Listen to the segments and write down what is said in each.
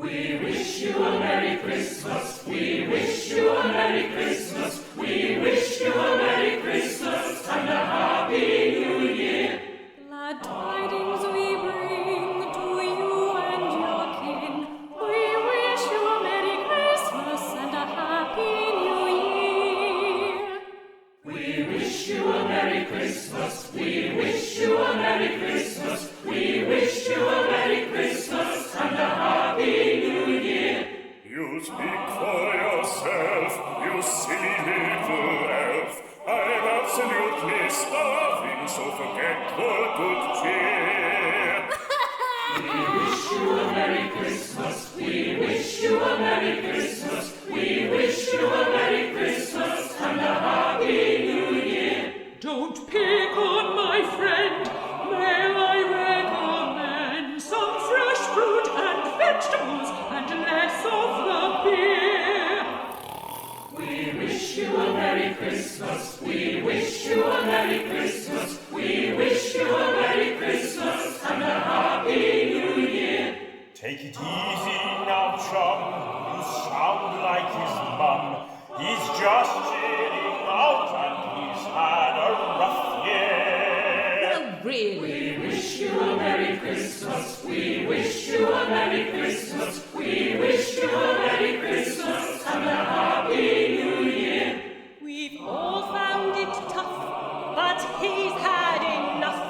We wish you a Merry Christmas. We wish you a Merry Christmas. We wish you a Merry Christmas and a Happy New Year. Glad tidings we bring to you and your kin. We wish you a Merry Christmas and a Happy New Year. We wish you a Merry Christmas. We wish you a Merry Christmas. We wish you a Merry Christmas and a Happy New Year. You speak for yourself, you silly little elf. I'm absolutely starving, so forget the good cheer. We wish you a Merry Christmas. We wish you a Merry Christmas. We wish you a Merry Christmas and a Happy New Year. Don't pick on my friend. May I recommend some fresh fruit and vegetables and less of the beer? We wish you a Merry Christmas. We wish you a Merry Christmas. We wish you a Merry Christmas and a Happy New Year. Take it easy now, chum. You sound like his mum. He's just chilling out and he's had a rough year. Well, really? We wish you a Merry Christmas. We wish you a Merry Christmas. We wish you a Merry Christmas and a Happy New Year. We've all found it tough, but he's had enough.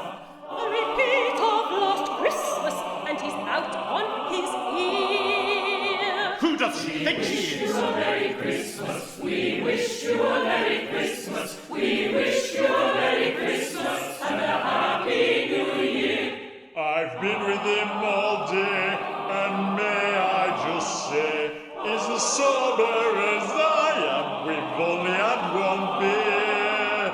A repeat of Last Christmas, and he's out on his ear. Who does she think she is? A Merry Christmas. We wish you a Merry Christmas. We wish you a Merry Christmas and a Happy New Year. I've been with him all day, and may I just say, is as sober as I am. We've only had one beer.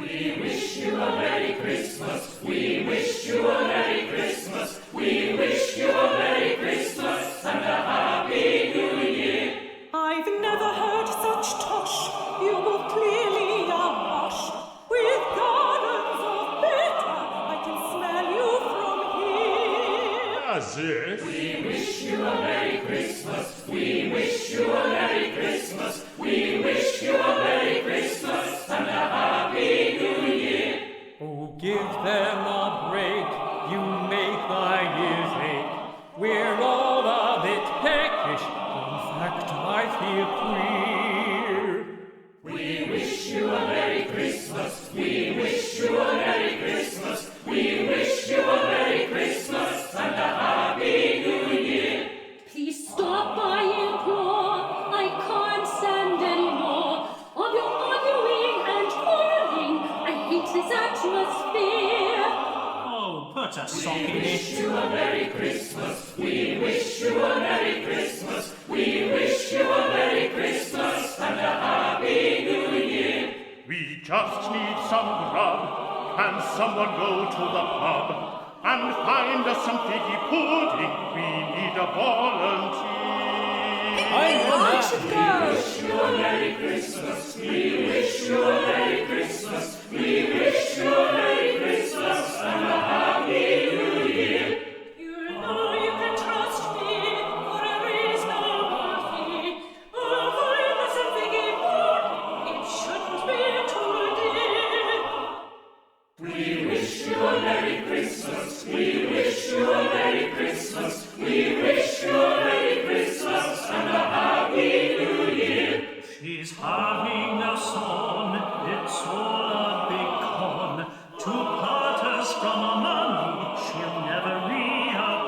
We wish you a Merry Christmas. We wish you a Merry Christmas. We wish you a Merry Christmas and a Happy New Year. I've never heard such tosh. You will clearly are bosh. With garlands of bitter, I can smell you from here. As if. We wish you a Merry Christmas. We wish you a Merry Christmas. We wish you a Merry Christmas and a Happy New Year. Oh, give them a break. You make my ears ache. We're all a bit peckish. In fact, I feel queer. We wish you a Merry Christmas. We wish you a Merry Christmas. We wish you a Merry Christmas and a Happy New Year. Please stop, I implore. I can't stand any more of your arguing and quarreling. I hate this atmosphere. Oh, put a sock in We wish it. you a Merry Christmas. We wish you a Merry Christmas. We wish you a Merry Christmas and a Happy New Year. We just need some grub. Can someone go to the pub and find us some figgy pudding? We need a volunteer. I should go. Wish you a Merry Christmas. We wish you a Merry Christmas. We wish you a Merry Christmas and a Happy New Year. You know you can trust me for a reasonable fee. I'll find us a figgy pudding. It shouldn't be too dear. We wish you a Merry Christmas. We wish you a Merry Christmas. We wish you a Merry Christmas and a Happy New Year. She's having us on. It's all a big con. To part us from our money, she'll never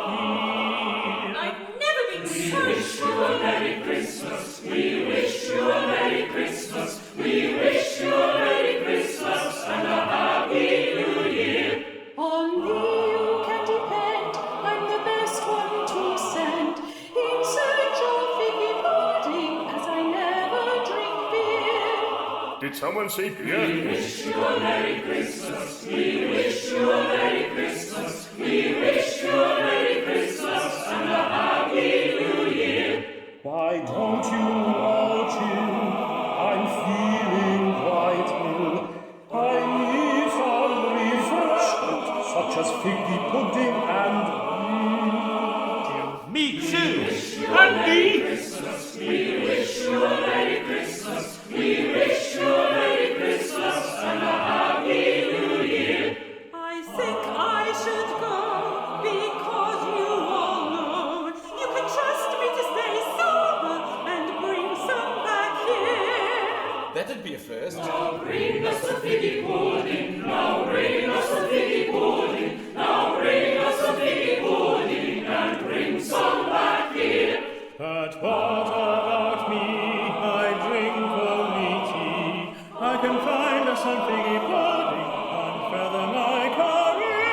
reappear. I've never been We so wish you a Merry Christmas. We wish you a Merry Christmas. We wish you a Merry Christmas and a Happy New Year. On me you can depend. I'm the best one to send in search of figgy pudding, as I never drink beer. Did someone say We beer? wish you a Merry Christmas. We wish you a Merry Christmas. We wish you a Merry Christmas and a Happy New Year. Why don't you all chill? I'm feeling quite ill. I need some refreshment, such as figgy pudding and Me too. you first. Now bring us the figgy pudding, now bring us the figgy pudding, now bring us the figgy pudding, and bring some back here. But what about me? I drink only tea. I can find us some figgy pudding and feather my career.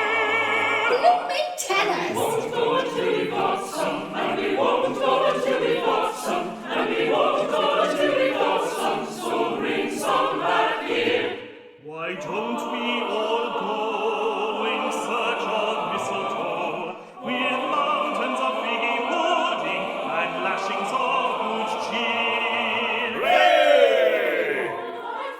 Blooming tenors! Won't go until we've got some, and we won't go until we've got some, and we won't go until we've got some, so bring some back here. Why don't we all go in search of mistletoe, with mountains of figgy pudding and lashings of good cheer? Hey!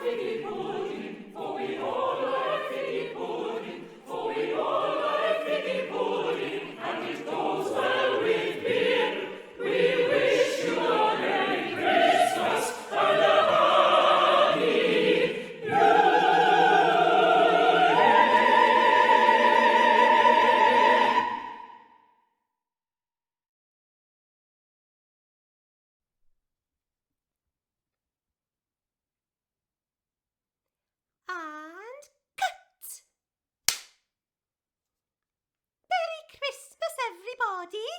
Figgy pudding, for we all like figgy pudding, for we all like figgy pudding, and it goes well with beer. We wish you a Merry Christmas and a Happy New Year. And cut! Merry Christmas, everybody!